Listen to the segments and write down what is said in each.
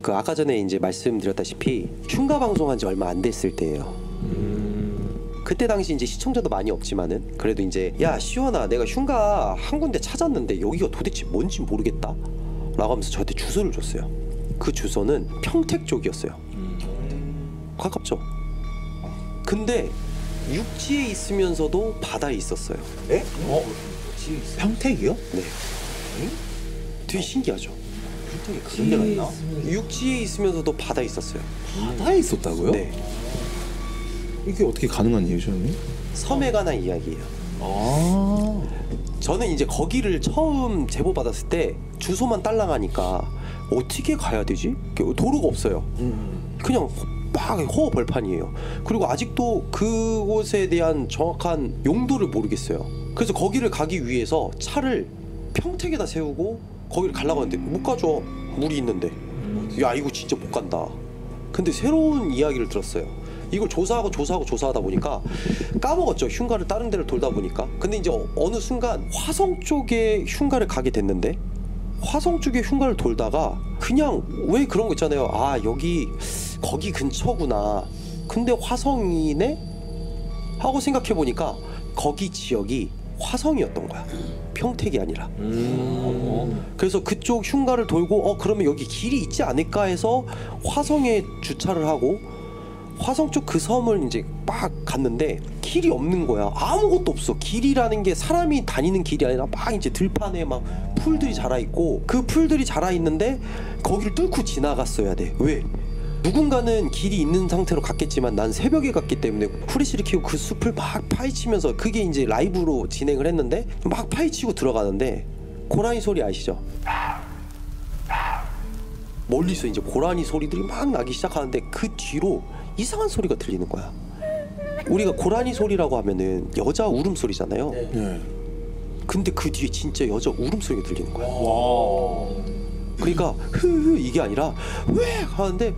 그 아까 전에 이제 말씀드렸다시피 흉가 방송한 지 얼마 안 됐을 때예요. 그때 당시 이제 시청자도 많이 없지만은 그래도 이제 야 시원아 내가 흉가 한 군데 찾았는데 여기가 도대체 뭔지 모르겠다 라고 하면서 저한테 주소를 줬어요. 그 주소는 평택 쪽이었어요. 가깝죠. 근데 육지에 있으면서도 바다에 있었어요. 에? 평택이요? 네. 되게 신기하죠. 평택에 그런 데가 있나? 육지에 있으면서도 바다에 있었어요. 바다에 있었다고요? 네. 이게 어떻게 가능한 일이죠, 형님? 섬에 관한 이야기예요. 아. 저는 이제 거기를 처음 제보 받았을 때 주소만 딸랑하니까 어떻게 가야 되지? 도로가 없어요. 그냥 막 허허벌판이에요. 그리고 아직도 그곳에 대한 정확한 용도를 모르겠어요. 그래서 거기를 가기 위해서 차를 평택에다 세우고 거기를 가려고 하는데 못 가죠. 물이 있는데. 야 이거 진짜 못 간다. 근데 새로운 이야기를 들었어요. 이걸 조사하다 보니까 까먹었죠. 흉가를 다른 데를 돌다 보니까. 근데 이제 어느 순간 화성 쪽에 흉가를 가게 됐는데 화성 쪽에 흉가를 돌다가 그냥 왜 그런 거 있잖아요. 아 여기 거기 근처구나. 근데 화성이네? 하고 생각해 보니까 거기 지역이 화성이었던 거야. 평택이 아니라. 그래서 그쪽 흉가를 돌고 그러면 여기 길이 있지 않을까 해서 화성에 주차를 하고 화성 쪽 그 섬을 이제 막 갔는데 길이 없는 거야. 아무것도 없어. 길이라는 게 사람이 다니는 길이 아니라 막 이제 들판에 막 풀들이 자라 있고 그 풀들이 자라 있는데 거기를 뚫고 지나갔어야 돼. 왜? 누군가는 길이 있는 상태로 갔겠지만 난 새벽에 갔기 때문에 후레쉬를 켜고 그 숲을 막 파헤치면서 그게 이제 라이브로 진행을 했는데 막 파헤치고 들어가는데 고라니 소리 아시죠? 멀리서 이제 고라니 소리들이 막 나기 시작하는데 그 뒤로 이상한 소리가 들리는 거야. 우리가 고라니 소리라고 하면은 여자 울음소리잖아요. 네. 근데 그 뒤에 진짜 여자 울음소리가 들리는 거야. 와. 그러니까 흐흐 이게 아니라 왜 하는데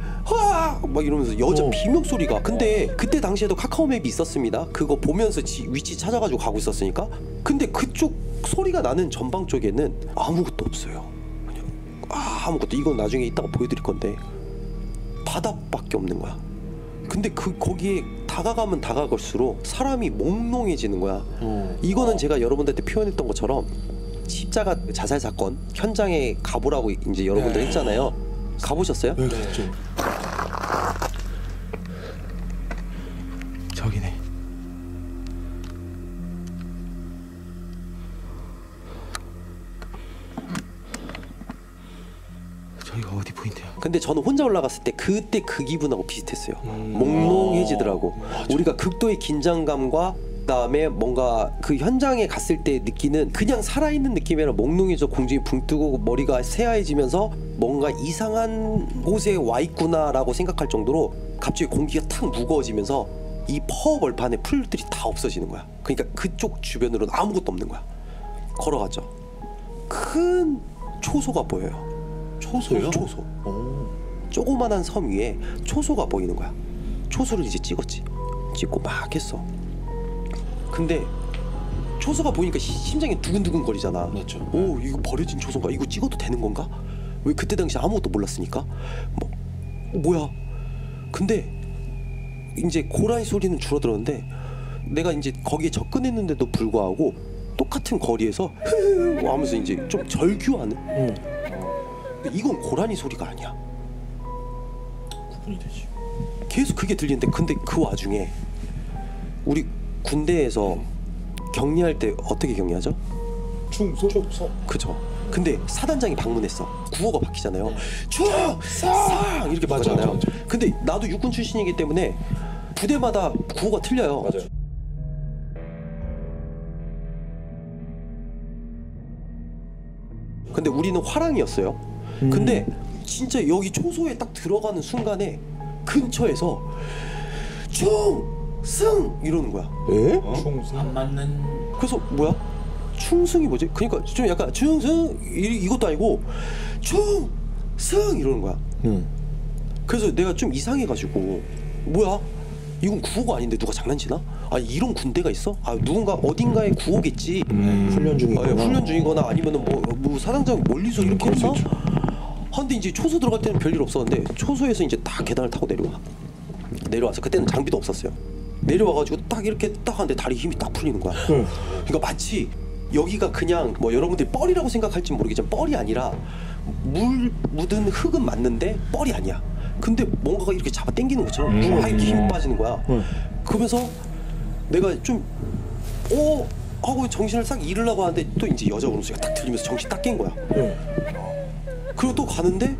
막 이러면서 여자 비명소리가. 근데 그때 당시에도 카카오맵이 있었습니다. 그거 보면서 위치 찾아가지고 가고 있었으니까. 근데 그쪽 소리가 나는 전방 쪽에는 아무것도 없어요. 그냥 아무것도. 이건 나중에 이따가 보여드릴 건데 바다밖에 없는 거야. 근데 거기에 다가가면 다가갈수록 사람이 몽롱해지는 거야. 이거는 제가 여러분들한테 표현했던 것처럼 십자가 자살 사건 현장에 가보라고 이제 여러분들 했잖아요. 가보셨어요? 네, 갔죠. 저기네. 저희가 어디 보인대요? 근데 저는 혼자 올라갔을 때 그때 그 기분하고 비슷했어요. 몽롱해지더라고. 우리가 극도의 긴장감과 그다음에 뭔가 그 현장에 갔을 때 느끼는 그냥 살아있는 느낌이 아니라 몽롱해져 공중이 붕 뜨고 머리가 새하얘지면서 뭔가 이상한 곳에 와 있구나라고 생각할 정도로 갑자기 공기가 탁 무거워지면서 이 퍼벌판에 풀들이 다 없어지는 거야. 그러니까 그쪽 주변으로는 아무것도 없는 거야. 걸어갔죠. 큰 초소가 보여요. 초소요? 초소. 조그만한 섬 위에 초소가 보이는 거야. 초소를 이제 찍었지. 찍고 막 했어. 근데 초소가 보이니까 심장이 두근두근 거리잖아. 맞죠. 오 이거 버려진 초소인가? 이거 찍어도 되는 건가? 왜 그때 당시 아무것도 몰랐으니까. 뭐야? 근데 이제 고라니 소리는 줄어들었는데 내가 이제 거기에 접근했는데도 불구하고 똑같은 거리에서 흐흐 하면서 이제 좀 절규하는. 근데 이건 고라니 소리가 아니야. 구분이 되지. 계속 그게 들리는데 근데 그 와중에 우리 군대에서 격리할 때 어떻게 격리하죠? 충소. 그죠. 근데 사단장이 방문했어. 구호가 바뀌잖아요. 충성 이렇게 바뀌잖아요. 맞아. 근데 나도 육군 출신이기 때문에 부대마다 구호가 틀려요. 맞아요. 근데 우리는 화랑이었어요. 근데 진짜 여기 초소에 딱 들어가는 순간에 근처에서 충승 이러는 거야. 에? 충승 안 맞는. 그래서 뭐야? 충승이 뭐지? 그러니까 좀 약간 충승 이것도 아니고 충승 이러는 거야. 그래서 내가 좀 이상해가지고 뭐야? 이건 구호가 아닌데 누가 장난치나? 아 이런 군대가 있어? 아 누군가 어딘가에 구호겠지. 훈련 중이거나. 훈련 중이거나 아니면은 뭐 사단장 멀리서 이렇게 했나? 근데 이제 초소 들어갈 때는 별일 없었는데 초소에서 이제 딱 계단을 타고 내려와서 그때는 장비도 없었어요. 내려와가지고 딱 이렇게 딱 하는데 다리 힘이 딱 풀리는 거야. 그러니까 마치 여기가 그냥 뭐 여러분들이 뻘이라고 생각할지 모르겠지만 뻘이 아니라 물 묻은 흙은 맞는데 뻘이 아니야. 근데 뭔가가 이렇게 잡아 당기는 것처럼 이렇게 힘이 빠지는 거야. 그러면서 내가 좀 하고 정신을 싹 잃으려고 하는데 또 이제 여자 울음소리가 딱 들리면서 정신 딱 깬 거야. 그리고 또 가는데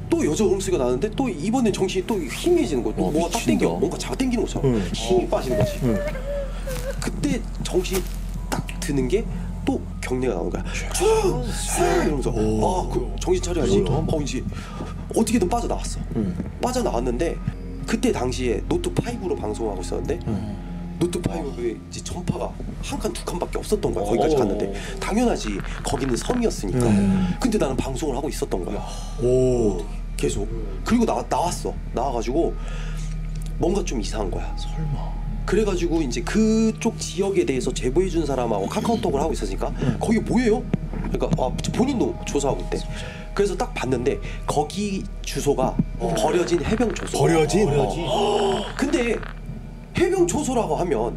또 여자 울음소리가 나는데 또 이번엔 정신이 또 희미해지는 거야. 또 뭐가 딱 당겨. 뭔가 잡아 당기는 것처럼 힘이 빠지는 거지. 그때 정신이 딱 드는 게 또 경례가 나오는 거야. 이러면서 그 정신 차려야지. 이제 어떻게든 빠져나왔어. 빠져나왔는데 그때 당시에 노트 5로 방송하고 있었는데 노트 5에 이제 전파가 한 칸 두 칸밖에 없었던 거야. 거기까지 갔는데 당연하지. 거기는 섬이었으니까. 근데 나는 방송을 하고 있었던 거야. 계속. 그리고 나왔어. 나와가지고 뭔가 좀 이상한 거야. 설마. 그래가지고 이제 그쪽 지역에 대해서 제보해준 사람하고 카카오톡을 하고 있었으니까 거기 뭐예요? 그러니까 본인도 조사하고 있대. 그래서 딱 봤는데 거기 주소가 버려진 해병 초소. 버려진? 근데 해병 초소라고 하면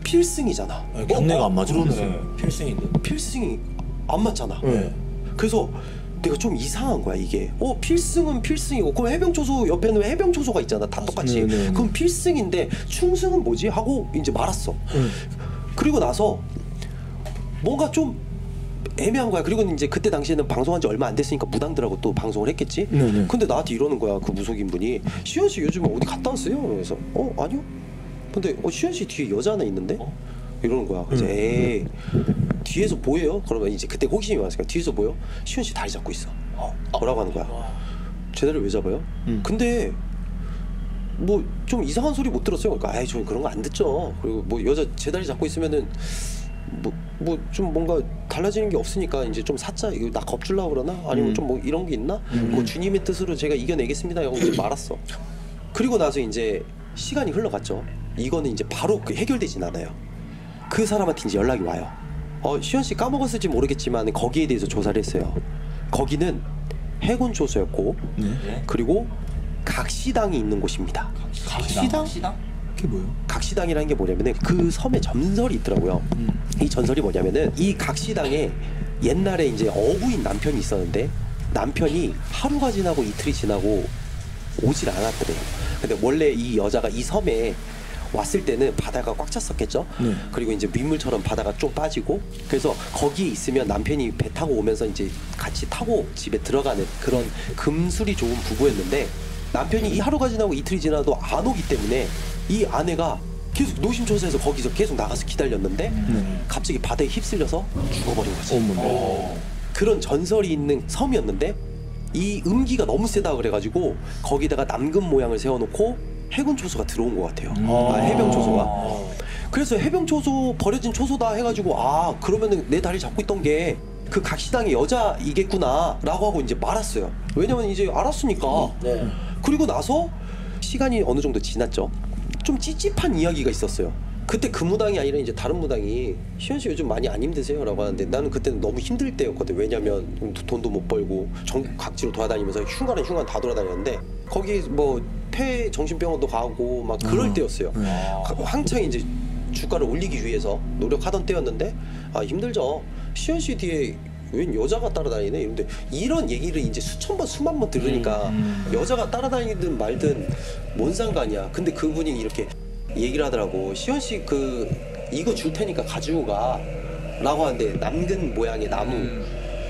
필승이잖아. 경례가 안 맞아. 필승인데. 필승이 안 맞잖아. 그래서 내가 좀 이상한 거야 이게. 필승은 필승이고 그럼 해병 초소 옆에는 해병 초소가 있잖아. 다 똑같이. 그럼 필승인데 충승은 뭐지? 하고 이제 말았어. 그리고 나서 뭔가 좀 애매한 거야. 그리고 이제 그때 당시에는 방송한 지 얼마 안 됐으니까 무당들하고 또 방송을 했겠지. 근데 나한테 이러는 거야. 그 무속인 분이 시현 씨 요즘 어디 갔다 왔어요? 그래서 아니요. 근데 시현 씨 뒤에 여자 하나 있는데? 이러는 거야. 그래서 에이 뒤에서 보여요? 그러면 이제 그때 호기심이 많았으니까 뒤에서 보여? 시현 씨 다리 잡고 있어. 뭐라고 하는 거야? 제 다리를 왜 잡아요? 근데 뭐 좀 이상한 소리 못 들었어요. 그러니까 아이 저 그런 거 안 듣죠. 그리고 뭐 여자 제 다리 잡고 있으면은 뭐 좀 뭔가 달라지는 게 없으니까 이제 좀 사자 이거 나 겁주려고 그러나 아니면 좀 뭐 이런 게 있나? 뭐 주님의 뜻으로 제가 이겨내겠습니다 하고 이제 말았어. 그리고 나서 이제 시간이 흘러갔죠. 이거는 이제 바로 해결되진 않아요. 그 사람한테 이제 연락이 와요. 시현 씨 까먹었을지 모르겠지만 거기에 대해서 조사를 했어요. 거기는 해군 초소였고 그리고 각시당이 있는 곳입니다. 각시당? 그게 뭐예요? 각시당이라는 게 뭐냐면은 그 섬에 전설이 있더라고요. 이 전설이 뭐냐면은 이 각시당에 옛날에 이제 어부인 남편이 있었는데 남편이 하루가 지나고 이틀이 지나고 오질 않았더래요. 근데 원래 이 여자가 이 섬에 왔을 때는 바다가 꽉 찼었겠죠. 그리고 이제 민물처럼 바다가 좀 빠지고 그래서 거기에 있으면 남편이 배 타고 오면서 이제 같이 타고 집에 들어가는 그런 금술이 좋은 부부였는데 남편이 이 하루가 지나고 이틀이 지나도 안 오기 때문에 이 아내가 계속 노심초사해서 거기서 계속 나가서 기다렸는데 갑자기 바다에 휩쓸려서 죽어버린 거지. 그런 전설이 있는 섬이었는데 이 음기가 너무 세다 그래가지고 거기다가 남금 모양을 세워놓고 해군 초소가 들어온 것 같아요. 해병 초소가. 그래서 해병 초소 버려진 초소다 해가지고 그러면은 내 다리 잡고 있던 게 그 각시당의 여자이겠구나 라고 하고 이제 말았어요. 왜냐면 이제 알았으니까. 그리고 나서 시간이 어느 정도 지났죠. 좀 찝찝한 이야기가 있었어요. 그때 그 무당이 아니라 이제 다른 무당이 시현 씨 요즘 많이 안 힘드세요? 라고 하는데 나는 그때는 너무 힘들 때였거든. 왜냐면 돈도 못 벌고 전국 각지로 돌아다니면서 흉가는 흉가 다 돌아다녔는데 거기 뭐 폐 정신병원도 가고 막 그럴 때였어요. 한창 이제 주가를 올리기 위해서 노력하던 때였는데 힘들죠. 시현 씨 뒤에 웬 여자가 따라다니네 이런데 이런 얘기를 이제 수천 번 수만 번 들으니까 여자가 따라다니든 말든 뭔 상관이야. 근데 그분이 이렇게 얘기를 하더라고. 시현 씨 이거 줄 테니까 가지고 가 라고 하는데 남근 모양의 나무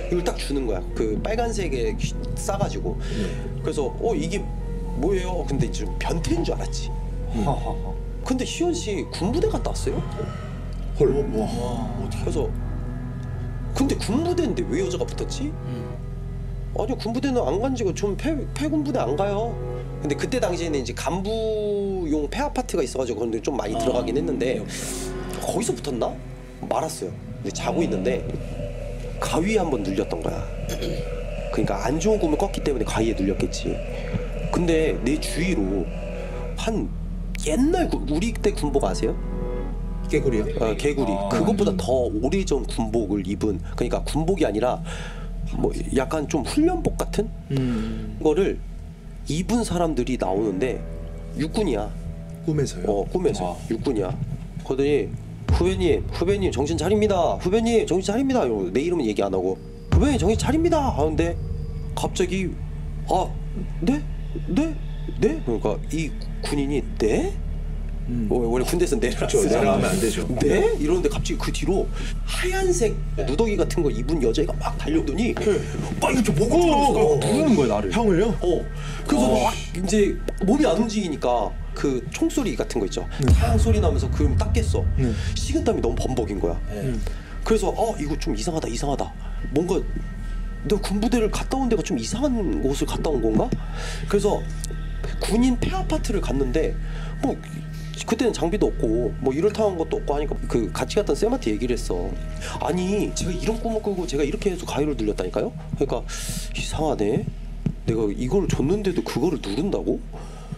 이걸 딱 주는 거야. 그 빨간색에 싸가지고. 그래서 이게 뭐예요? 근데 좀 변태인 줄 알았지. 근데 시현 씨 군부대 갔다 왔어요? 헐. 그래서 근데 군부대인데 왜 여자가 붙었지? 아니 군부대는 안 간 지가 좀 폐군부대 안 가요. 근데 그때 당시에는 이제 간부용 폐 아파트가 있어가지고 근데 좀 많이 들어가긴 했는데 거기서 붙었나? 말았어요. 근데 자고 있는데 가위에 한번 눌렸던 거야. 그러니까 안 좋은 꿈을 꿨기 때문에 가위에 눌렸겠지. 근데 내 주위로 한 옛날 우리 때 군복 아세요? 개구리요? 개구리. 그것보다 더 오래전 군복을 입은, 그러니까 군복이 아니라 뭐 약간 좀 훈련복 같은 거를 입은 사람들이 나오는데 육군이야. 꿈에서요. 꿈에서 육군이야. 그러더니 후배님 정신 차립니다. 후배님 정신 차립니다. 이러고 내 이름은 얘기 안 하고 후배님 정신 차립니다 하는데 갑자기 네? 그러니까 이 군인이 네? 원래 군대에서 네 그렇죠. 내려가면 안 되죠. 네? 이러는데 갑자기 그 뒤로 하얀색 누더기 같은 거 입은 여자애가 막 달려오더니 막 이렇게 목을 누르는 거야 나를. 형을요? 그래서 막 이제 몸이 안 움직이니까 그 총소리 같은 거 있죠. 탕 소리 나면서 그럼 딱 깼어. 식은땀이 너무 범벅인 거야. 그래서 이거 좀 이상하다. 뭔가 내가 군부대를 갔다 온 데가 좀 이상한 곳을 갔다 온 건가? 그래서 군인 폐아파트를 갔는데 뭐 그때는 장비도 없고 뭐 이럴타한 것도 없고 하니까 그 같이 갔던 쌤한테 얘기를 했어. 아니 제가 이런 꿈을 꾸고 제가 이렇게 해서 가위를 눌렸다니까요? 그러니까 이상하네. 내가 이걸 줬는데도 그거를 누른다고?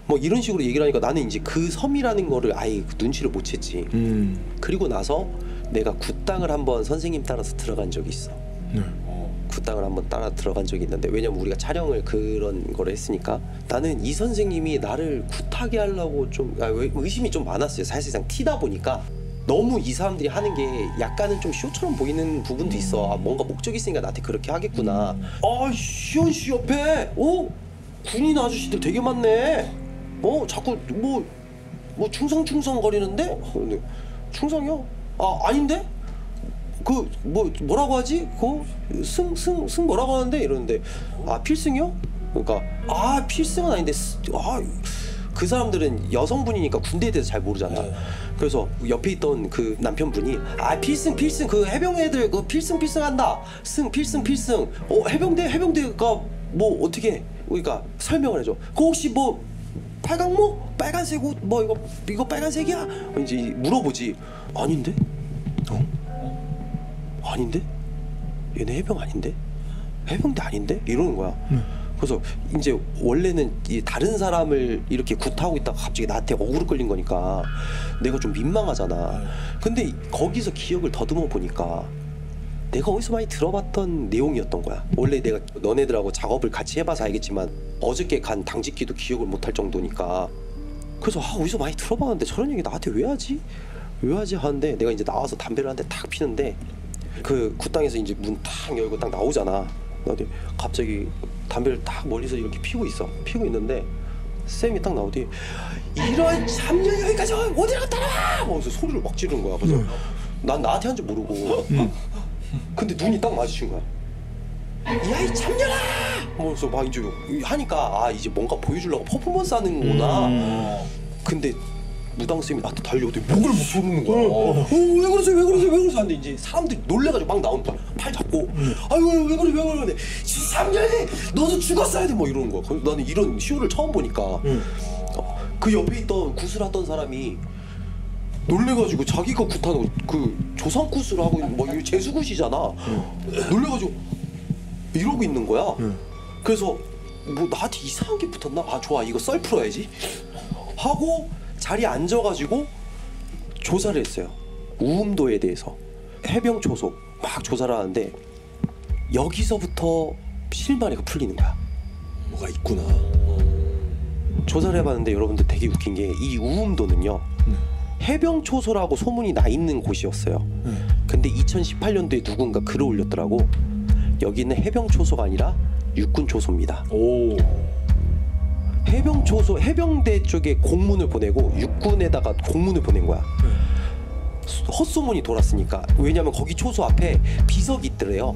뭐 이런 식으로 얘기를 하니까 나는 이제 그 섬이라는 거를 아예 눈치를 못 챘지. 그리고 나서 내가 굿당을 한번 선생님 따라서 들어간 적이 있어. 굿당을 한번 따라 들어간 적이 있는데 왜냐면 우리가 촬영을 그런 거를 했으니까 나는 이 선생님이 나를 굿하게 하려고 좀 의심이 좀 많았어요. 사실상 티다 보니까 너무 이 사람들이 하는 게 약간은 좀 쇼처럼 보이는 부분도 있어. 뭔가 목적이 있으니까 나한테 그렇게 하겠구나. 시원 씨 옆에 군인 아저씨들 되게 많네. 자꾸 뭐 충성 거리는데 충성이요? 아닌데? 그 뭐라고 하지? 승 뭐라고 하는데 이러는데 필승이요? 그러니까 필승은 아닌데 그 사람들은 여성분이니까 군대에 대해서 잘 모르잖아. 그래서 옆에 있던 그 남편분이 필승 그 해병애들 그 필승 한다. 필승 해병대가 뭐 어떻게 그러니까 설명을 해줘. 그 혹시 뭐 팔강모 빨간색 옷 뭐 이거 빨간색이야? 이제 물어보지. 아닌데? 아닌데? 얘네 해병 아닌데? 해병대 아닌데? 이러는 거야. 그래서 이제 원래는 이 다른 사람을 이렇게 굿하고 있다가 갑자기 나한테 어그로 끌린 거니까 내가 좀 민망하잖아. 근데 거기서 기억을 더듬어 보니까 내가 어디서 많이 들어봤던 내용이었던 거야. 원래 내가 너네들하고 작업을 같이 해봐서 알겠지만 어저께 간 당직기도 기억을 못할 정도니까. 그래서 어디서 많이 들어봤는데 저런 얘기 나한테 왜 하지 하는데 내가 이제 나와서 담배를 한 대 탁 피는데 그 굿당에서 이제 문 탁 열고 딱 나오잖아. 근데 갑자기 담배를 딱 멀리서 이렇게 피고 있는데 쌤이 딱 나오더니 이런 3년 여기까지 어디를 갔다 와! 그래서 소리를 막 지르는 거야. 그래서 난 나한테 한 줄 모르고 근데 눈이 딱 마주친 거야. 야이 참년아! 그래서 막 이제 하니까 이제 뭔가 보여주려고 퍼포먼스 하는구나. 근데 무당쌤이 나한테 달려오더니 목을 못 조르는 거야. 왜 그러세요? 하는데 이제 사람들이 놀래가지고 막 나오는 거야. 팔 잡고 아유 왜 그래 3년이 너도 죽었어야 돼 뭐 이러는 거야. 나는 이런 쇼를 처음 보니까 그 옆에 있던 굿을 사람이 놀래가지고 자기가 굿하는 그 조상 굿을 하고 있는 뭐 재수 굿이잖아. 놀래가지고 이러고 있는 거야. 그래서 뭐 나한테 이상한 게 붙었나? 좋아 이거 썰 풀어야지 하고 자리에 앉아가지고 조사를 했어요. 우음도에 대해서 해병 초소 막 조사를 하는데 여기서부터 실마리가 풀리는 거야. 뭐가 있구나. 조사를 해봤는데 여러분들 되게 웃긴 게 이 우음도는요 해병 초소라고 소문이 나 있는 곳이었어요. 근데 2018년도에 누군가 글을 올렸더라고. 여기는 해병 초소가 아니라 육군 초소입니다. 해병 초소 해병대 쪽에 공문을 보내고 육군에다가 공문을 보낸 거야. 헛소문이 돌았으니까. 왜냐면 거기 초소 앞에 비석이 있더래요.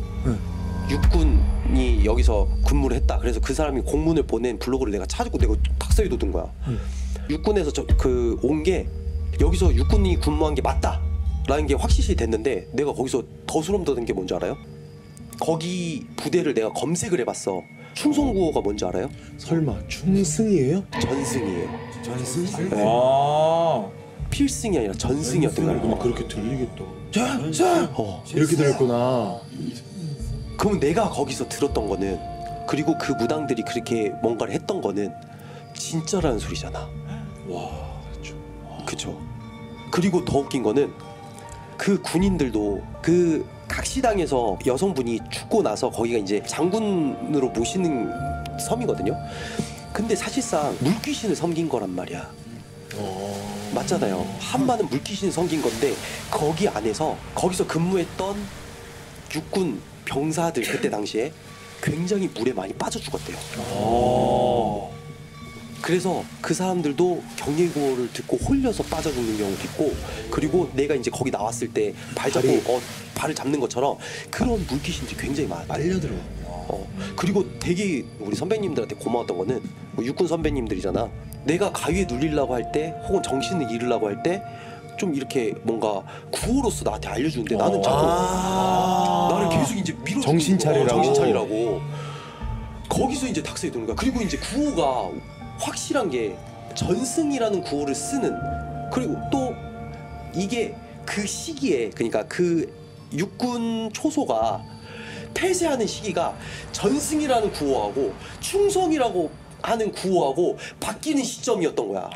육군이 여기서 근무를 했다. 그래서 그 사람이 공문을 보낸 블로그를 내가 찾고 내가 탁서에 돋은 거야. 육군에서 온 게 여기서 육군이 근무한 게 맞다라는 게 확실시 됐는데 내가 거기서 더 소름 돋은 게 뭔지 알아요? 거기 부대를 내가 검색을 해봤어. 충성구호가 뭔지 알아요? 설마 충승이에요? 전승이에요. 전승? 필승이 아니라 전승이었던 거야. 그렇게 들리겠다. 이렇게 들렸구나. 그러면 내가 거기서 들었던 거는 그리고 그 무당들이 그렇게 뭔가를 했던 거는 진짜라는 소리잖아. 그쵸. 그리고 더 웃긴 거는 그 군인들도 그 각 시당에서 여성분이 죽고 나서 거기가 이제 장군으로 모시는 섬이거든요. 근데 사실상 물귀신을 섬긴 거란 말이야. 맞잖아요. 한마는 물귀신을 섬긴 건데 거기 안에서 거기서 근무했던 육군 병사들 그때 당시에 굉장히 물에 많이 빠져 죽었대요. 그래서 그 사람들도 경례구호를 듣고 홀려서 빠져 죽는 경우도 있고, 그리고 내가 이제 거기 나왔을 때 발 잡고 발을 잡는 것처럼 그런 물귀신들이 굉장히 많아요. 빨려들어. 그리고 되게 우리 선배님들한테 고마웠던 거는 뭐 육군 선배님들이잖아. 내가 가위에 눌리려고 할 때 혹은 정신을 잃으려고 할 때 좀 이렇게 뭔가 구호로서 나한테 알려주는데 나는 자꾸 나를 계속 이제 밀어주는 정신 차리라고. 정신 차리라고. 거기서 이제 닥스에 도는 거야. 그리고 이제 구호가 확실한 게 전승이라는 구호를 쓰는, 그리고 또 이게 그 시기에, 그러니까 그 육군 초소가 폐쇄하는 시기가 전승이라는 구호하고 충성이라고 하는 구호하고 바뀌는 시점이었던 거야.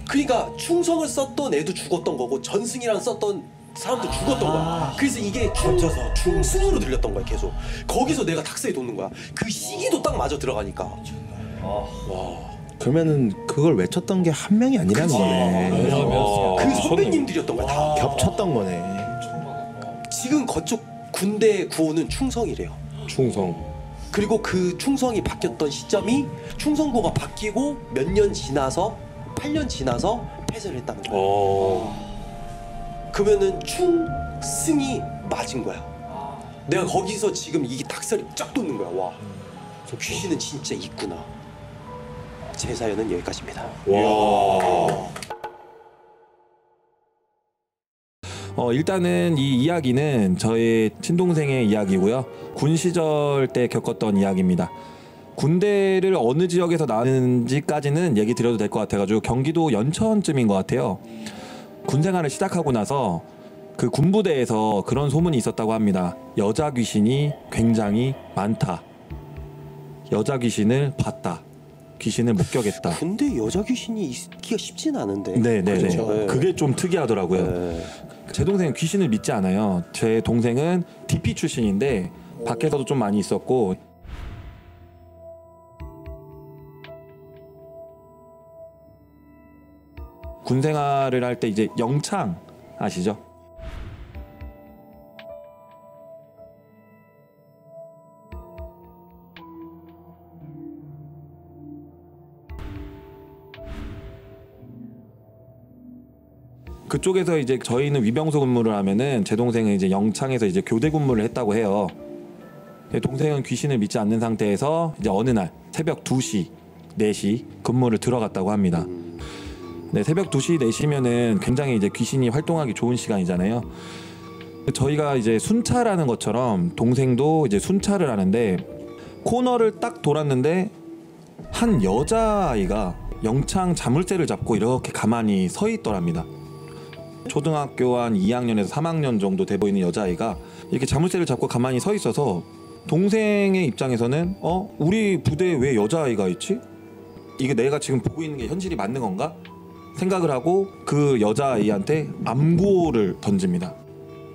그러니까 충성을 썼던 애도 죽었던 거고 전승이랑 썼던 사람도 죽었던 거야. 그래서 이게 충승으로 들렸던 거야. 계속 거기서 내가 닥스에 돋는 거야. 그 시기도 딱 맞아 들어가니까. 그러면은 그걸 외쳤던 게 한 명이 아니라는 거네. 그 선배님들이었던 거야. 다 겹쳤던 거네. 지금 그쪽 군대 구호는 충성이래요. 충성. 그리고 그 충성이 바뀌었던 시점이 충성구가 바뀌고 몇 년 지나서 8년 지나서 폐쇄를 했다는 거야. 그러면은 충승이 맞은 거야. 내가 거기서 지금 이게 닭살이 쫙 돋는 거야. 와, 저 귀신은 진짜 있구나. 제 사연은 여기까지입니다. 일단은 이 이야기는 저의 친동생의 이야기고요. 군 시절 때 겪었던 이야기입니다. 군대를 어느 지역에서 나왔는지까지는 얘기 드려도 될 것 같아가지고 경기도 연천쯤인 것 같아요. 군 생활을 시작하고 나서 그 군부대에서 그런 소문이 있었다고 합니다. 여자 귀신이 굉장히 많다. 여자 귀신을 봤다. 귀신을 목격했다. 근데 여자 귀신이 있기가 쉽진 않은데. 네네네. 그렇죠. 네. 그게 좀 특이하더라고요. 네. 제 동생은 귀신을 믿지 않아요. 제 동생은 DP 출신인데 밖에서도 좀 많이 있었고, 군 생활을 할 때 이제 영창 아시죠? 그쪽에서 이제 저희는 위병소 근무를 하면은 제 동생은 이제 영창에서 이제 교대 근무를 했다고 해요. 동생은 귀신을 믿지 않는 상태에서 이제 어느 날 새벽 2시, 4시 근무를 들어갔다고 합니다. 네, 새벽 2시, 4시면은 굉장히 이제 귀신이 활동하기 좋은 시간이잖아요. 저희가 이제 순찰하는 것처럼 동생도 이제 순찰을 하는데 코너를 딱 돌았는데 한 여자아이가 영창 자물쇠를 잡고 이렇게 가만히 서 있더랍니다. 초등학교 한 2학년에서 3학년 정도 돼 보이는 여자아이가 이렇게 자물쇠를 잡고 가만히 서 있어서 동생의 입장에서는 우리 부대에 왜 여자아이가 있지? 이게 내가 지금 보고 있는 게 현실이 맞는 건가? 생각을 하고 그 여자아이한테 암구호를 던집니다.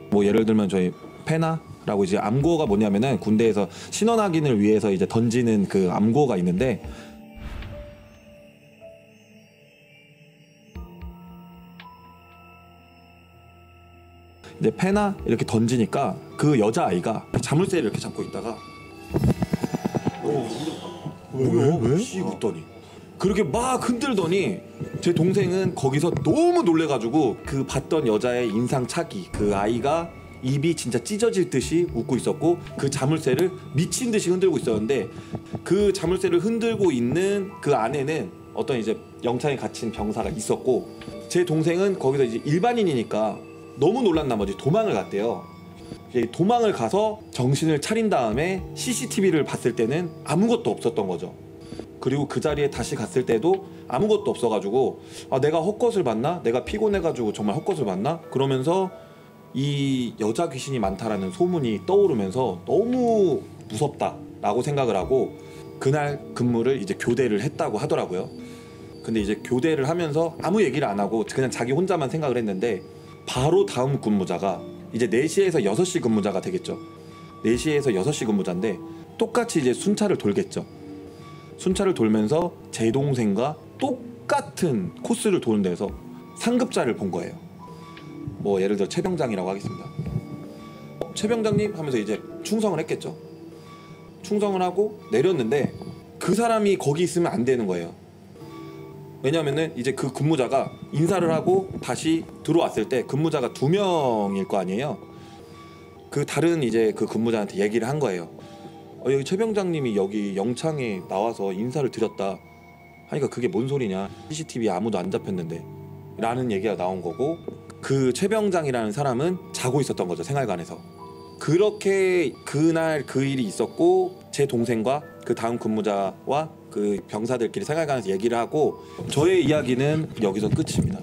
뭐 예를 들면 저희 페나라고 이제 암구호가 뭐냐면은 군대에서 신원 확인을 위해서 이제 던지는 그 암구호가 있는데, 이제 페나 이렇게 던지니까 그 여자아이가 자물쇠를 이렇게 잡고 있다가 왜? 씩 웃더니 그렇게 막 흔들더니 제 동생은 거기서 너무 놀래가지고 그 봤던 여자의 인상착의, 그 아이가 입이 진짜 찢어질 듯이 웃고 있었고 그 자물쇠를 미친 듯이 흔들고 있었는데, 그 자물쇠를 흔들고 있는 그 안에는 어떤 이제 영창에 갇힌 병사가 있었고, 제 동생은 거기서 이제 일반인이니까 너무 놀란 나머지 도망을 갔대요. 도망을 가서 정신을 차린 다음에 CCTV를 봤을 때는 아무것도 없었던 거죠. 그리고 그 자리에 다시 갔을 때도 아무것도 없어가지고 내가 헛것을 봤나? 내가 피곤해가지고 정말 헛것을 봤나? 그러면서 이 여자 귀신이 많다라는 소문이 떠오르면서 너무 무섭다라고 생각을 하고 그날 근무를 이제 교대를 했다고 하더라고요. 근데 이제 교대를 하면서 아무 얘기를 안 하고 그냥 자기 혼자만 생각을 했는데 바로 다음 근무자가 이제 4시에서 6시 근무자가 되겠죠. 4시에서 6시 근무자인데 똑같이 이제 순찰을 돌겠죠. 순찰을 돌면서 제 동생과 똑같은 코스를 도는 데서 상급자를 본 거예요. 뭐 예를 들어 최병장이라고 하겠습니다. 최병장님 하면서 이제 충성을 했겠죠. 충성을 하고 내렸는데 그 사람이 거기 있으면 안 되는 거예요. 왜냐면은 이제 그 근무자가 인사를 하고 다시 들어왔을 때 근무자가 2명일 거 아니에요. 그 다른 이제 그 근무자한테 얘기를 한 거예요. 여기 최병장님이 여기 영창에 나와서 인사를 드렸다 하니까 그게 뭔 소리냐, CCTV에 아무도 안 잡혔는데 라는 얘기가 나온 거고, 그 최병장이라는 사람은 자고 있었던 거죠, 생활관에서. 그렇게 그날 그 일이 있었고, 제 동생과 그 다음 근무자와 그 병사들끼리 생활관에서 얘기를 하고, 저의 이야기는 여기서 끝입니다.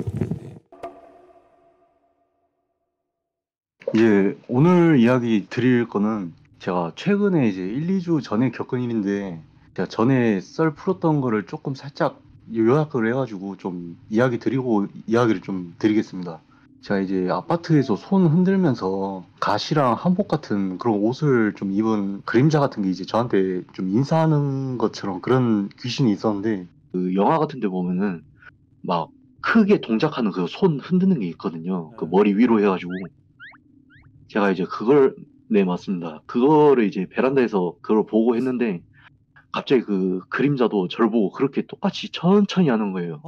이제 오늘 이야기 드릴 거는 제가 최근에 이제 1, 2주 전에 겪은 일인데, 제가 전에 썰 풀었던 거를 조금 살짝 요약을 해가지고 좀 이야기 드리고 이야기를 좀 드리겠습니다. 제가 이제 아파트에서 손 흔들면서 가시랑 한복 같은 그런 옷을 좀 입은 그림자 같은 게 이제 저한테 좀 인사하는 것처럼 그런 귀신이 있었는데, 그 영화 같은 데 보면은 막 크게 동작하는 그 손 흔드는 게 있거든요. 그 머리 위로 해가지고. 제가 이제 그걸, 네, 맞습니다. 그거를 이제 베란다에서 그걸 보고 했는데, 갑자기 그 그림자도 저를 보고 그렇게 똑같이 천천히 하는 거예요.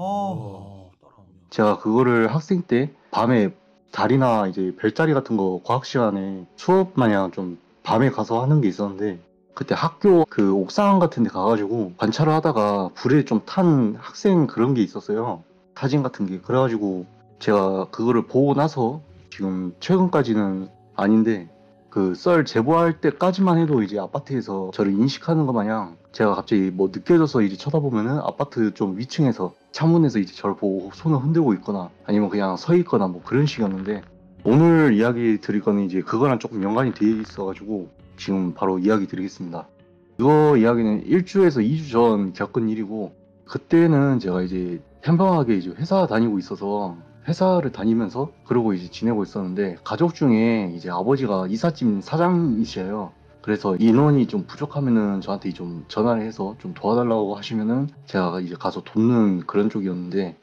제가 그거를 학생 때 밤에 달이나 이제 별자리 같은 거 과학 시간에 수업 마냥 좀 밤에 가서 하는 게 있었는데, 그때 학교 그 옥상 같은 데 가가지고 관찰을 하다가 불에 좀 탄 학생 그런 게 있었어요. 사진 같은 게. 그래가지고 제가 그거를 보고 나서 지금 최근까지는 아닌데, 그 썰 제보할 때까지만 해도 이제 아파트에서 저를 인식하는 것 마냥 제가 갑자기 뭐 느껴져서 이제 쳐다보면은 아파트 좀 위층에서 창문에서 이제 저를 보고 손을 흔들고 있거나 아니면 그냥 서 있거나 뭐 그런 식이었는데, 오늘 이야기 드릴 거는 이제 그거랑 조금 연관이 돼 있어가지고 지금 바로 이야기 드리겠습니다. 이거 이야기는 1주에서 2주 전 겪은 일이고, 그때는 제가 이제 평범하게 이제 회사 다니고 있어서 회사를 다니면서 그러고 이제 지내고 있었는데, 가족 중에 이제 아버지가 이삿짐 사장이셔요. 그래서 인원이 좀 부족하면은 저한테 좀 전화를 해서 좀 도와달라고 하시면은 제가 이제 가서 돕는 그런 쪽이었는데,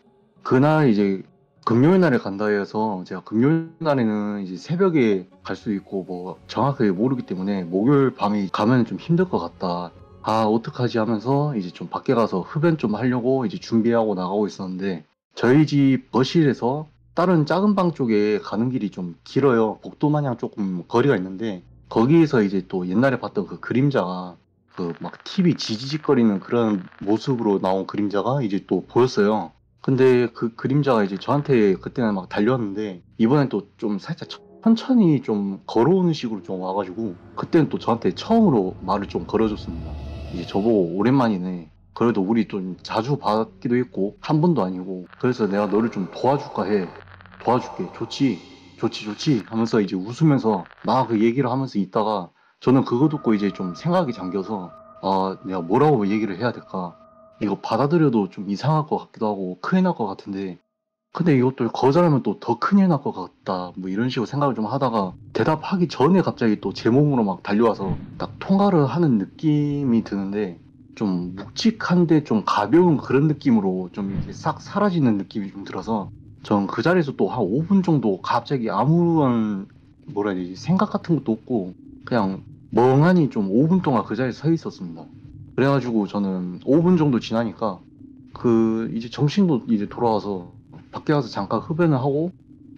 그날 이제 금요일 날에 간다 해서 제가 금요일 날에는 이제 새벽에 갈 수 있고 뭐 정확하게 모르기 때문에 목요일 밤에 가면 좀 힘들 것 같다. 아, 어떡하지 하면서 이제 좀 밖에 가서 흡연 좀 하려고 이제 준비하고 나가고 있었는데, 저희 집 거실에서 다른 작은 방 쪽에 가는 길이 좀 길어요. 복도 마냥 조금 거리가 있는데, 거기에서 이제 또 옛날에 봤던 그 그림자가 그 막 TV 지지직거리는 그런 모습으로 나온 그림자가 이제 또 보였어요. 근데 그 그림자가 이제 저한테 그때는 막 달렸는데, 이번엔 또 좀 살짝 천천히 좀 걸어오는 식으로 좀 와가지고, 그때는 또 저한테 처음으로 말을 좀 걸어줬습니다. 이제 저보고 오랜만이네, 그래도 우리 좀 자주 봤기도 했고 한 번도 아니고, 그래서 내가 너를 좀 도와줄까 해. 도와줄게. 좋지 좋지 좋지 하면서 이제 웃으면서 막 그 얘기를 하면서 있다가, 저는 그거 듣고 이제 좀 생각이 잠겨서, 아, 내가 뭐라고 얘기를 해야 될까, 이거 받아들여도 좀 이상할 것 같기도 하고 큰일 날 것 같은데, 근데 이것도 거절하면 또 더 큰일 날 것 같다, 뭐 이런 식으로 생각을 좀 하다가 대답하기 전에 갑자기 또 제 몸으로 막 달려와서 딱 통화를 하는 느낌이 드는데, 좀 묵직한데 좀 가벼운 그런 느낌으로 좀 이렇게 싹 사라지는 느낌이 좀 들어서, 전 그 자리에서 또 한 5분 정도 갑자기 아무런 뭐라 해야 되지, 생각 같은 것도 없고 그냥 멍하니 좀 5분 동안 그 자리에 서 있었습니다. 그래가지고 저는 5분 정도 지나니까 그 이제 정신도 이제 돌아와서 밖에 가서 잠깐 흡연을 하고,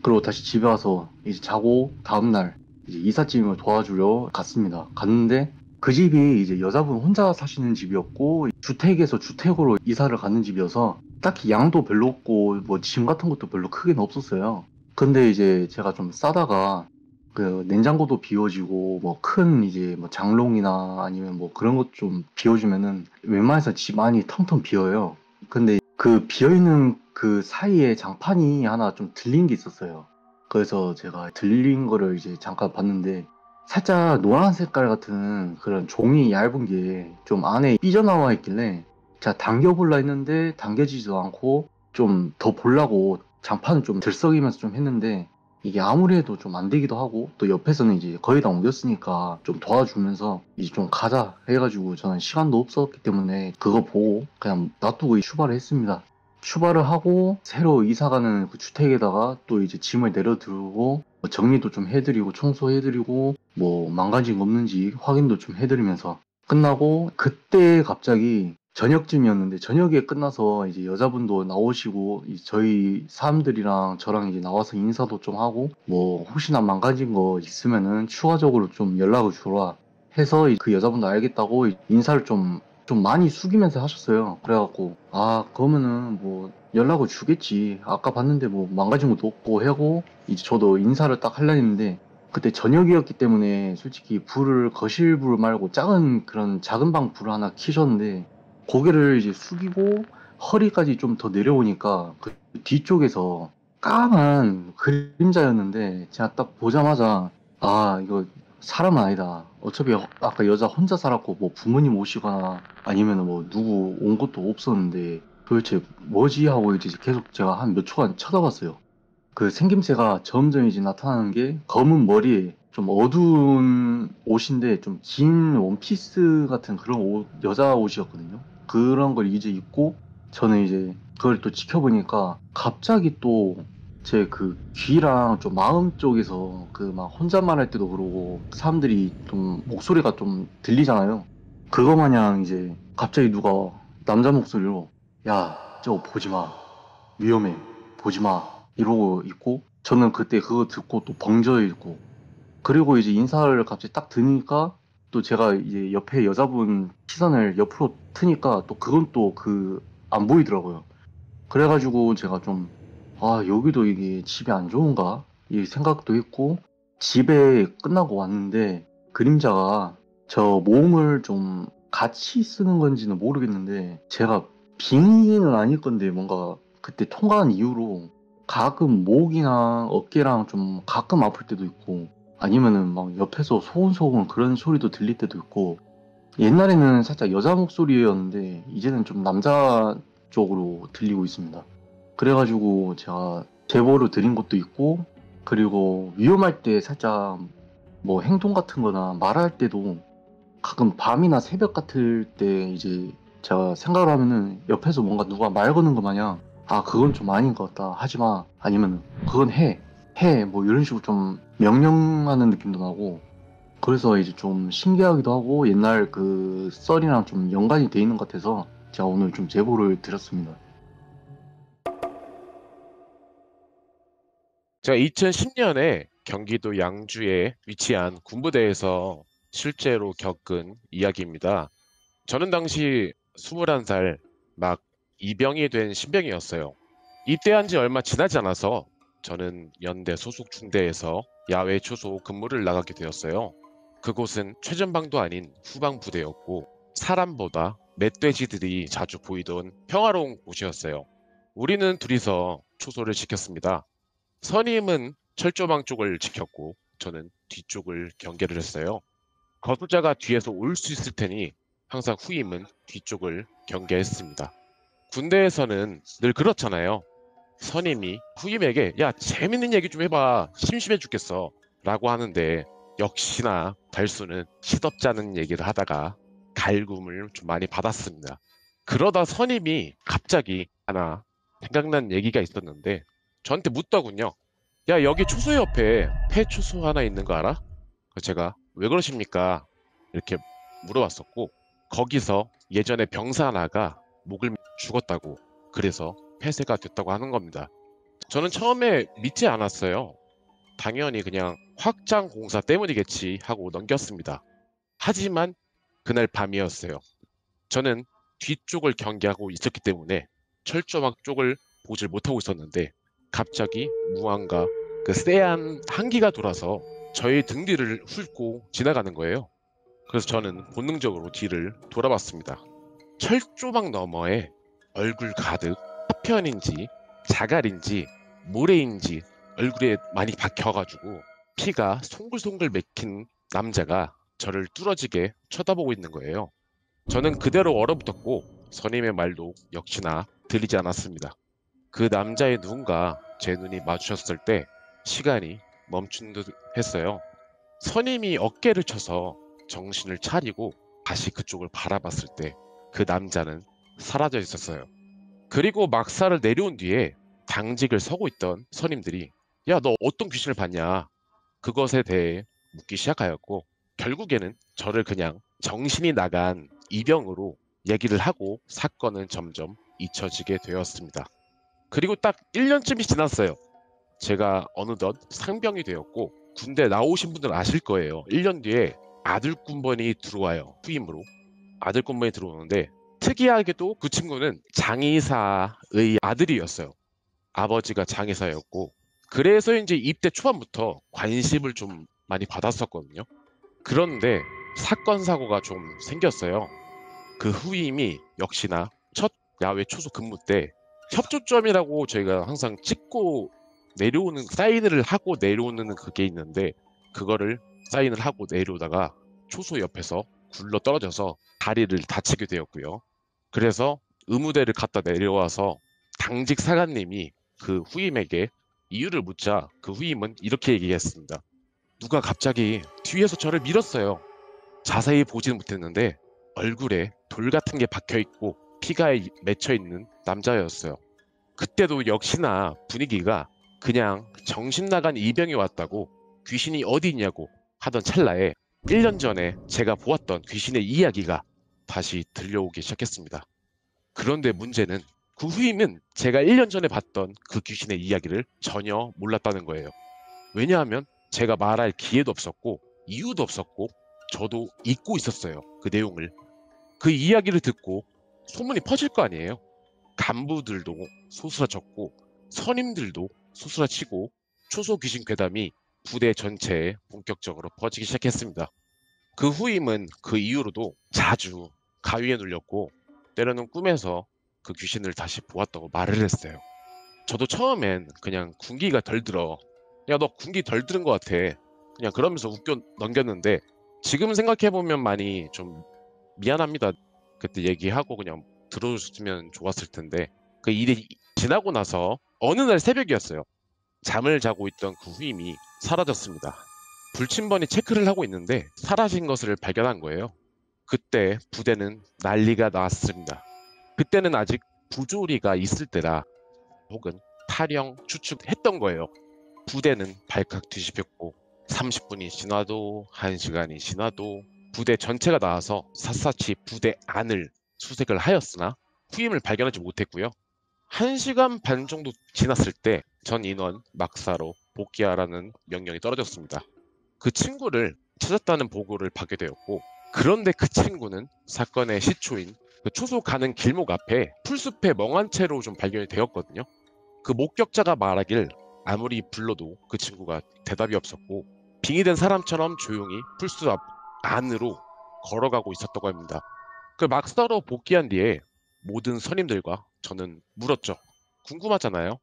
그리고 다시 집에 와서 이제 자고 다음날 이제 이삿짐을 도와주려 갔습니다. 갔는데 그 집이 이제 여자분 혼자 사시는 집이었고, 주택에서 주택으로 이사를 가는 집이어서 딱히 양도 별로 없고 뭐 짐 같은 것도 별로 크게는 없었어요. 근데 이제 제가 좀 싸다가 그 냉장고도 비워지고 뭐 큰 이제 뭐 장롱이나 아니면 뭐 그런 것 좀 비워주면은 웬만해서 집 안이 텅텅 비어요. 근데 그 비어있는 그 사이에 장판이 하나 좀 들린 게 있었어요. 그래서 제가 들린 거를 이제 잠깐 봤는데, 살짝 노란 색깔 같은 그런 종이 얇은 게 좀 안에 삐져나와 있길래 제가 당겨볼라 했는데 당겨지지도 않고, 좀 더 보려고 장판을 좀 들썩이면서 좀 했는데, 이게 아무리 해도 좀 안 되기도 하고 또 옆에서는 이제 거의 다 옮겼으니까 좀 도와주면서 이제 좀 가자 해가지고 저는 시간도 없었기 때문에 그거 보고 그냥 놔두고 출발을 했습니다. 출발을 하고 새로 이사가는 그 주택에다가 또 이제 짐을 내려두고 뭐 정리도 좀 해드리고 청소해드리고 뭐 망가진 거 없는지 확인도 좀 해드리면서 끝나고 그때 갑자기 저녁쯤이었는데 저녁에 끝나서 이제 여자분도 나오시고 이제 저희 사람들이랑 저랑 이제 나와서 인사도 좀 하고 뭐 혹시나 망가진 거 있으면은 추가적으로 좀 연락을 주라 해서 그 여자분도 알겠다고 인사를 좀 많이 숙이면서 하셨어요. 그래갖고 아 그러면은 뭐 연락을 주겠지. 아까 봤는데 뭐 망가진 것도 없고 하고 이제 저도 인사를 딱 하려 했는데 그때 저녁이었기 때문에 솔직히 거실 불 말고 작은 그런 작은 방 불을 하나 켜셨는데 고개를 이제 숙이고 허리까지 좀 더 내려오니까 그 뒤쪽에서 까만 그림자였는데 제가 딱 보자마자 아 이거 사람은 아니다. 어차피 아까 여자 혼자 살았고 뭐 부모님 오시거나 아니면 뭐 누구 온 것도 없었는데 도대체 뭐지 하고 이제 계속 제가 한 몇 초간 쳐다봤어요. 그 생김새가 점점 이제 나타나는 게 검은 머리에 좀 어두운 옷인데 좀 긴 원피스 같은 그런 옷, 여자 옷이었거든요. 그런 걸 이제 입고 저는 이제 그걸 또 지켜보니까 갑자기 또 제 그 귀랑 좀 마음 쪽에서 그 막 혼잣말 할 때도 그러고 사람들이 좀 목소리가 좀 들리잖아요. 그거 마냥 이제 갑자기 누가 남자 목소리로 야, 저거 보지 마. 위험해. 보지 마. 이러고 있고 저는 그때 그거 듣고 또 벙쪄 있고 그리고 이제 인사를 갑자기 딱 드니까 또 제가 이제 옆에 여자분 시선을 옆으로 트니까 또 그건 또 안 보이더라고요. 그래가지고 제가 좀 아 여기도 이게 집이 안 좋은가 이 생각도 했고 집에 끝나고 왔는데 그림자가 저 몸을 좀 같이 쓰는 건지는 모르겠는데 제가 빙의는 아닐 건데 뭔가 그때 통과한 이후로 가끔 목이나 어깨랑 좀 가끔 아플 때도 있고 아니면은 막 옆에서 소곤소곤 그런 소리도 들릴 때도 있고 옛날에는 살짝 여자 목소리였는데 이제는 좀 남자 쪽으로 들리고 있습니다. 그래가지고 제가 제보를 드린 것도 있고 그리고 위험할 때 살짝 뭐 행동 같은 거나 말할 때도 가끔 밤이나 새벽 같을 때 이제 제가 생각을 하면은 옆에서 뭔가 누가 말 거는 거 마냥 아 그건 좀 아닌 것 같다 하지마 아니면 그건 해 뭐 이런 식으로 좀 명령하는 느낌도 나고 그래서 이제 좀 신기하기도 하고 옛날 그 썰이랑 좀 연관이 돼 있는 것 같아서 제가 오늘 좀 제보를 드렸습니다. 제가 2010년에 경기도 양주에 위치한 군부대에서 실제로 겪은 이야기입니다. 저는 당시 21살 막 이병이 된 신병이었어요. 입대한 지 얼마 지나지 않아서 저는 연대 소속 중대에서 야외 초소 근무를 나가게 되었어요. 그곳은 최전방도 아닌 후방 부대였고 사람보다 멧돼지들이 자주 보이던 평화로운 곳이었어요. 우리는 둘이서 초소를 지켰습니다. 선임은 철조망 쪽을 지켰고 저는 뒤쪽을 경계를 했어요. 거수자가 뒤에서 올 수 있을 테니 항상 후임은 뒤쪽을 경계했습니다. 군대에서는 늘 그렇잖아요. 선임이 후임에게 야 재밌는 얘기 좀 해봐 심심해 죽겠어 라고 하는데 역시나 달수는 시덥지 않은 얘기를 하다가 갈굼을 좀 많이 받았습니다. 그러다 선임이 갑자기 하나 생각난 얘기가 있었는데 저한테 묻더군요. 야 여기 초소 옆에 폐초소 하나 있는 거 알아? 제가 왜 그러십니까? 이렇게 물어봤었고 거기서 예전에 병사 하나가 목을 죽었다고 그래서 폐쇄가 됐다고 하는 겁니다. 저는 처음에 믿지 않았어요. 당연히 그냥 확장 공사 때문이겠지 하고 넘겼습니다. 하지만 그날 밤이었어요. 저는 뒤쪽을 경계하고 있었기 때문에 철조망 쪽을 보질 못하고 있었는데 갑자기 무언가 그 쎄한 한기가 돌아서 저의 등 뒤를 훑고 지나가는 거예요. 그래서 저는 본능적으로 뒤를 돌아봤습니다. 철조망 너머에 얼굴 가득 파편인지 자갈인지 모래인지 얼굴에 많이 박혀가지고 피가 송글송글 맥힌 남자가 저를 뚫어지게 쳐다보고 있는 거예요. 저는 그대로 얼어붙었고 선임의 말도 역시나 들리지 않았습니다. 그 남자의 누군가 제 눈이 마주쳤을 때 시간이 멈춘 듯 했어요. 선임이 어깨를 쳐서 정신을 차리고 다시 그쪽을 바라봤을 때 그 남자는 사라져 있었어요. 그리고 막사를 내려온 뒤에 당직을 서고 있던 선임들이 야, 너 어떤 귀신을 봤냐? 그것에 대해 묻기 시작하였고 결국에는 저를 그냥 정신이 나간 이병으로 얘기를 하고 사건은 점점 잊혀지게 되었습니다. 그리고 딱 1년쯤이 지났어요. 제가 어느덧 상병이 되었고 군대 나오신 분들 아실 거예요. 1년 뒤에 아들 군번이 들어와요. 후임으로. 아들 군번이 들어오는데 특이하게도 그 친구는 장의사의 아들이었어요. 아버지가 장의사였고 그래서 이제 입대 초반부터 관심을 좀 많이 받았었거든요. 그런데 사건 사고가 좀 생겼어요. 그 후임이 역시나 첫 야외 초소 근무 때 협조점이라고 저희가 항상 찍고 내려오는 사인을 하고 내려오는 그게 있는데 그거를 사인을 하고 내려오다가 초소 옆에서 굴러 떨어져서 다리를 다치게 되었고요. 그래서 의무대를 갔다 내려와서 당직 사관님이 그 후임에게 이유를 묻자 그 후임은 이렇게 얘기했습니다. 누가 갑자기 뒤에서 저를 밀었어요. 자세히 보지는 못했는데 얼굴에 돌 같은 게 박혀 있고 피가 맺혀 있는 남자였어요. 그때도 역시나 분위기가 그냥 정신 나간 이병이 왔다고 귀신이 어디 있냐고 하던 찰나에 1년 전에 제가 보았던 귀신의 이야기가 다시 들려오기 시작했습니다. 그런데 문제는 그 후임은 제가 1년 전에 봤던 그 귀신의 이야기를 전혀 몰랐다는 거예요. 왜냐하면 제가 말할 기회도 없었고 이유도 없었고 저도 잊고 있었어요. 그 내용을. 그 이야기를 듣고 소문이 퍼질 거 아니에요. 간부들도 소스라쳤고 선임들도 소스라치고 초소 귀신 괴담이 부대 전체에 본격적으로 퍼지기 시작했습니다. 그 후임은 그 이후로도 자주 가위에 눌렸고 때로는 꿈에서 그 귀신을 다시 보았다고 말을 했어요. 저도 처음엔 그냥 군기가 덜 들어. 야, 너 군기 덜 들은 것 같아. 그냥 그러면서 웃겨 넘겼는데 지금 생각해보면 많이 좀 미안합니다. 그때 얘기하고 그냥 들어줬으면 좋았을 텐데 그 일이 지나고 나서 어느 날 새벽이었어요. 잠을 자고 있던 그 후임이 사라졌습니다. 불침번이 체크를 하고 있는데 사라진 것을 발견한 거예요. 그때 부대는 난리가 났습니다. 그때는 아직 부조리가 있을 때라 혹은 탈영 추측했던 거예요. 부대는 발칵 뒤집혔고 30분이 지나도 1시간이 지나도 부대 전체가 나와서 샅샅이 부대 안을 수색을 하였으나 후임을 발견하지 못했고요. 1시간 반 정도 지났을 때 전 인원 막사로 복귀하라는 명령이 떨어졌습니다. 그 친구를 찾았다는 보고를 받게 되었고 그런데 그 친구는 사건의 시초인 그 초소 가는 길목 앞에 풀숲에 멍한 채로 좀 발견이 되었거든요. 그 목격자가 말하길 아무리 불러도 그 친구가 대답이 없었고 빙의된 사람처럼 조용히 풀숲 안으로 걸어가고 있었다고 합니다. 그 막사로 복귀한 뒤에 모든 선임들과 저는 물었죠. 궁금하잖아요.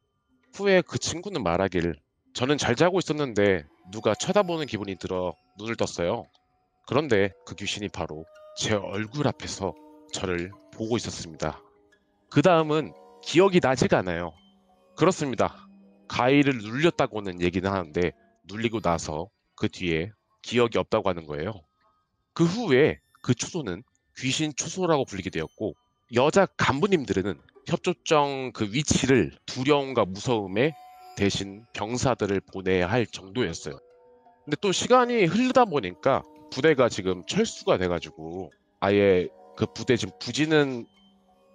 후에 그 친구는 말하길 저는 잘 자고 있었는데 누가 쳐다보는 기분이 들어 눈을 떴어요. 그런데 그 귀신이 바로 제 얼굴 앞에서 저를 보고 있었습니다. 그 다음은 기억이 나지가 않아요. 그렇습니다. 가위를 눌렸다고는 얘기는 하는데 눌리고 나서 그 뒤에 기억이 없다고 하는 거예요. 그 후에 그 초소는 귀신 초소라고 불리게 되었고 여자 간부님들은 협조정 그 위치를 두려움과 무서움에 대신 병사들을 보내야 할 정도였어요. 근데 또 시간이 흐르다 보니까 부대가 지금 철수가 돼가지고 아예 그 부대 지금 부지는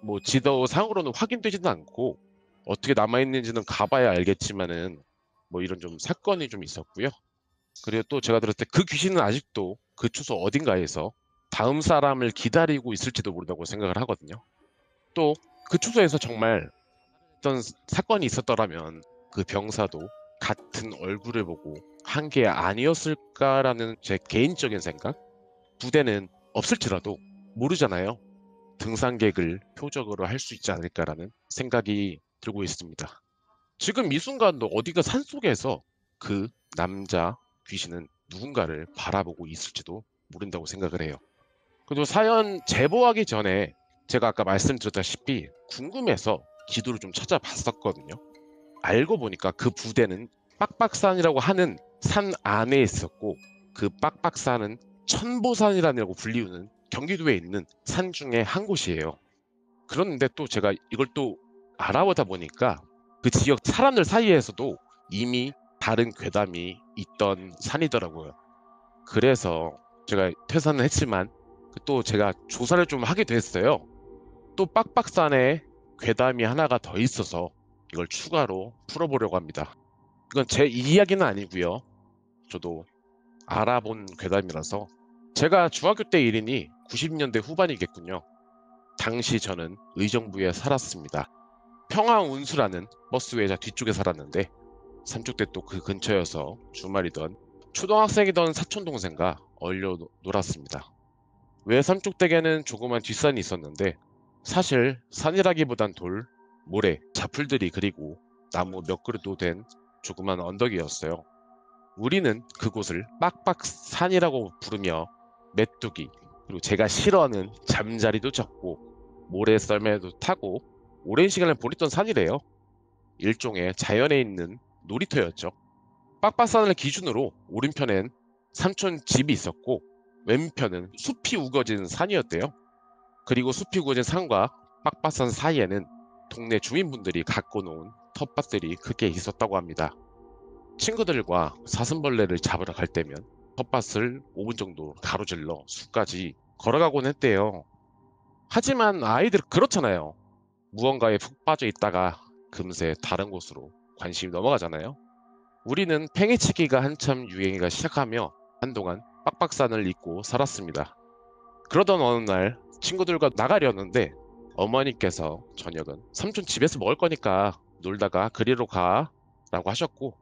뭐 지도상으로는 확인되지는 않고 어떻게 남아있는지는 가봐야 알겠지만은 뭐 이런 좀 사건이 좀 있었고요. 그리고 또 제가 들었을 때 그 귀신은 아직도 그 초소 어딘가에서 다음 사람을 기다리고 있을지도 모른다고 생각을 하거든요. 또 그 초소에서 정말 어떤 사건이 있었더라면 그 병사도 같은 얼굴을 보고 한 게 아니었을까라는 제 개인적인 생각? 부대는 없을지라도 모르잖아요. 등산객을 표적으로 할 수 있지 않을까라는 생각이 들고 있습니다. 지금 이 순간도 어디가 산속에서 그 남자 귀신은 누군가를 바라보고 있을지도 모른다고 생각을 해요. 그리고 사연 제보하기 전에 제가 아까 말씀드렸다시피 궁금해서 지도를 좀 찾아봤었거든요. 알고 보니까 그 부대는 빡빡산이라고 하는 산 안에 있었고, 그 빡빡산은 천보산이라고 불리우는 경기도에 있는 산 중에 한 곳이에요. 그런데 또 제가 이걸 또 알아보다 보니까 그 지역 사람들 사이에서도 이미 다른 괴담이 있던 산이더라고요. 그래서 제가 퇴사는 했지만 또 제가 조사를 좀 하게 됐어요. 또 빡빡산에 괴담이 하나가 더 있어서 이걸 추가로 풀어보려고 합니다. 이건 제 이야기는 아니고요. 저도 알아본 괴담이라서. 제가 중학교 때 일이니 90년대 후반이겠군요. 당시 저는 의정부에 살았습니다. 평화운수라는 버스 회사 뒤쪽에 살았는데 삼척대 또 그 근처여서 주말이던 초등학생이던 사촌동생과 어울려 놀았습니다. 왜 삼척대에는 조그만 뒷산이 있었는데 사실 산이라기보단 돌, 모래, 자풀들이 그리고 나무 몇 그루도 된 조그만 언덕이었어요. 우리는 그곳을 빡빡산이라고 부르며 메뚜기, 그리고 제가 싫어하는 잠자리도 잡고 모래썰매도 타고 오랜 시간을 보냈던 산이래요. 일종의 자연에 있는 놀이터였죠. 빡빡산을 기준으로 오른편엔 삼촌 집이 있었고 왼편은 숲이 우거진 산이었대요. 그리고 숲이 우거진 산과 빡빡산 사이에는 동네 주민분들이 갖고 놓은 텃밭들이 크게 있었다고 합니다. 친구들과 사슴벌레를 잡으러 갈 때면 텃밭을 5분 정도 가로질러 숲까지 걸어가곤 했대요. 하지만 아이들 그렇잖아요. 무언가에 푹 빠져 있다가 금세 다른 곳으로 관심이 넘어가잖아요. 우리는 팽이치기가 한참 유행이 시작하며 한동안 빡빡산을 잊고 살았습니다. 그러던 어느 날 친구들과 나가려는데 어머니께서 저녁은 삼촌 집에서 먹을 거니까 놀다가 그리로 가 라고 하셨고,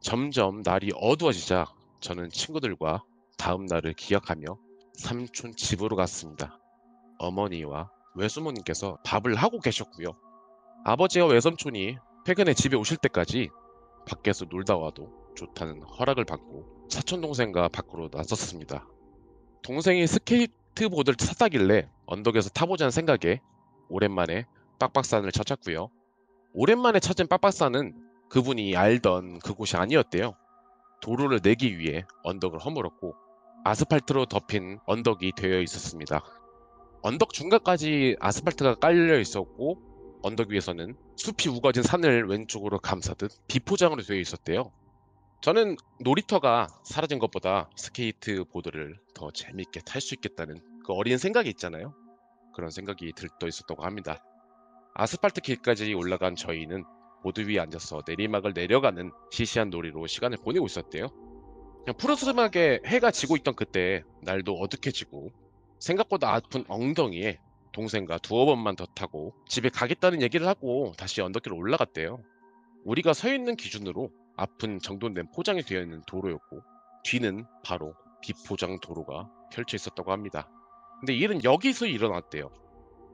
점점 날이 어두워지자 저는 친구들과 다음 날을 기약하며 삼촌 집으로 갔습니다. 어머니와 외숙모님께서 밥을 하고 계셨고요. 아버지와 외삼촌이 퇴근에 집에 오실 때까지 밖에서 놀다 와도 좋다는 허락을 받고 사촌동생과 밖으로 나섰습니다. 동생이 스케이트보드를 탔다길래 언덕에서 타보자는 생각에 오랜만에 빡빡산을 찾았고요. 오랜만에 찾은 빡빡산은 그분이 알던 그곳이 아니었대요. 도로를 내기 위해 언덕을 허물었고 아스팔트로 덮인 언덕이 되어 있었습니다. 언덕 중간까지 아스팔트가 깔려 있었고 언덕 위에서는 숲이 우거진 산을 왼쪽으로 감싸듯 비포장으로 되어 있었대요. 저는 놀이터가 사라진 것보다 스케이트보드를 더 재밌게 탈 수 있겠다는 그 어린 생각이 있잖아요. 그런 생각이 들떠 있었다고 합니다. 아스팔트 길까지 올라간 저희는 보드 위에 앉아서 내리막을 내려가는 시시한 놀이로 시간을 보내고 있었대요. 그냥 푸르스름하게 해가 지고 있던 그때 날도 어둑해지고 생각보다 아픈 엉덩이에 동생과 두어 번만 더 타고 집에 가겠다는 얘기를 하고 다시 언덕길로 올라갔대요. 우리가 서 있는 기준으로 앞은 정돈된 포장이 되어 있는 도로였고 뒤는 바로 비포장 도로가 펼쳐 있었다고 합니다. 근데 일은 여기서 일어났대요.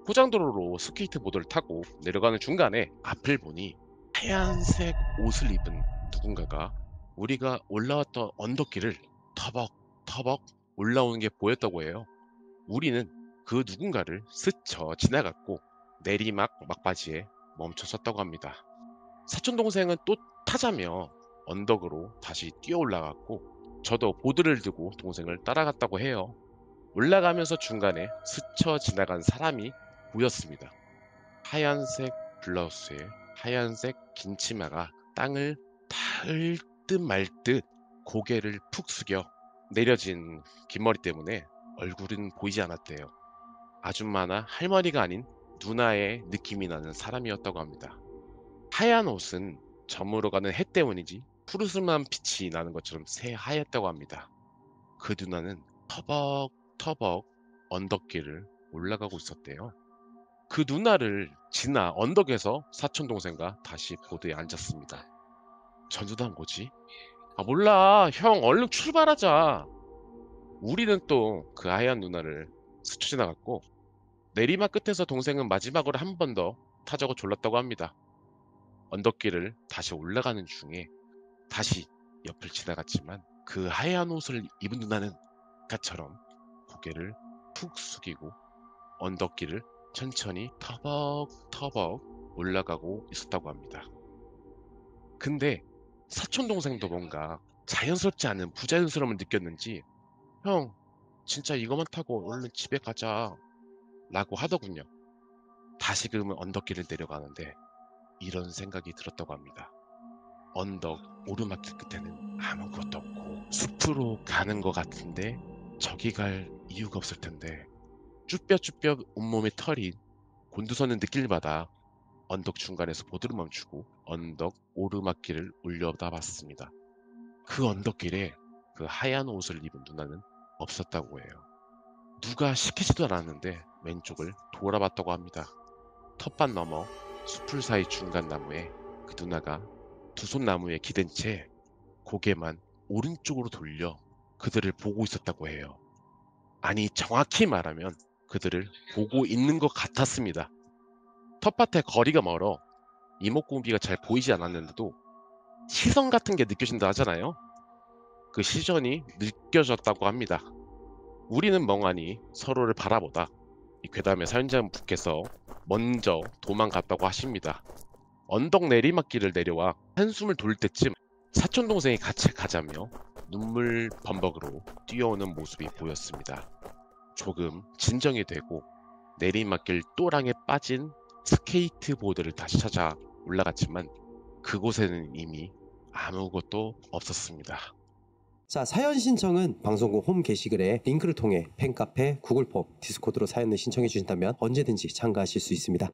포장도로로 스케이트보드를 타고 내려가는 중간에 앞을 보니 하얀색 옷을 입은 누군가가 우리가 올라왔던 언덕길을 터벅터벅 올라오는 게 보였다고 해요. 우리는 그 누군가를 스쳐 지나갔고 내리막 막바지에 멈춰섰다고 합니다. 사촌동생은 또 타자며 언덕으로 다시 뛰어 올라갔고 저도 보드를 들고 동생을 따라갔다고 해요. 올라가면서 중간에 스쳐 지나간 사람이 보였습니다. 하얀색 블라우스에 하얀색 긴 치마가 땅을 닿을 듯 말 듯 고개를 푹 숙여 내려진 긴 머리 때문에 얼굴은 보이지 않았대요. 아줌마나 할머니가 아닌 누나의 느낌이 나는 사람이었다고 합니다. 하얀 옷은 저물어 가는 해 때문인지 푸르스름한 빛이 나는 것처럼 새하얗다고 합니다. 그 누나는 터벅터벅 언덕길을 올라가고 있었대요. 그 누나를 지나 언덕에서 사촌동생과 다시 보드에 앉았습니다. 저 누나 뭐지? 몰라. 형 얼른 출발하자. 우리는 또 그 하얀 누나를 스쳐 지나갔고 내리막 끝에서 동생은 마지막으로 한 번 더 타자고 졸랐다고 합니다. 언덕길을 다시 올라가는 중에 다시 옆을 지나갔지만 그 하얀 옷을 입은 누나는 아까처럼 고개를 푹 숙이고 언덕길을 천천히 터벅터벅 올라가고 있었다고 합니다. 근데 사촌 동생도 뭔가 자연스럽지 않은 부자연스러움을 느꼈는지 형 진짜 이거만 타고 얼른 집에 가자 라고 하더군요. 다시금 언덕길을 내려가는데 이런 생각이 들었다고 합니다. 언덕 오르막길 끝에는 아무것도 없고 숲으로 가는 것 같은데 저기 갈 이유가 없을 텐데 쭈뼛쭈뼛 온몸에 털이 곤두서는 느낌마다 언덕 중간에서 보드를 멈추고 언덕 오르막길을 올려다봤습니다. 그 언덕길에 그 하얀 옷을 입은 누나는 없었다고 해요. 누가 시키지도 않았는데 왼쪽을 돌아봤다고 합니다. 텃밭 너머 수풀 사이 중간 나무에 그 누나가 두 손 나무에 기댄 채 고개만 오른쪽으로 돌려 그들을 보고 있었다고 해요. 아니 정확히 말하면 그들을 보고 있는 것 같았습니다. 텃밭에 거리가 멀어 이목구비가 잘 보이지 않았는데도 시선 같은 게 느껴진다 하잖아요. 그 시선이 느껴졌다고 합니다. 우리는 멍하니 서로를 바라보다 이 괴담의 사연자분께서 먼저 도망갔다고 하십니다. 언덕 내리막길을 내려와 한숨을 돌 때쯤 사촌동생이 같이 가자며 눈물 범벅으로 뛰어오는 모습이 보였습니다. 조금 진정이 되고 내리막길 또랑에 빠진 스케이트보드를 다시 찾아 올라갔지만 그곳에는 이미 아무것도 없었습니다. 자, 사연 신청은 방송국 홈 게시글에 링크를 통해 팬카페, 구글폼, 디스코드로 사연을 신청해 주신다면 언제든지 참가하실 수 있습니다.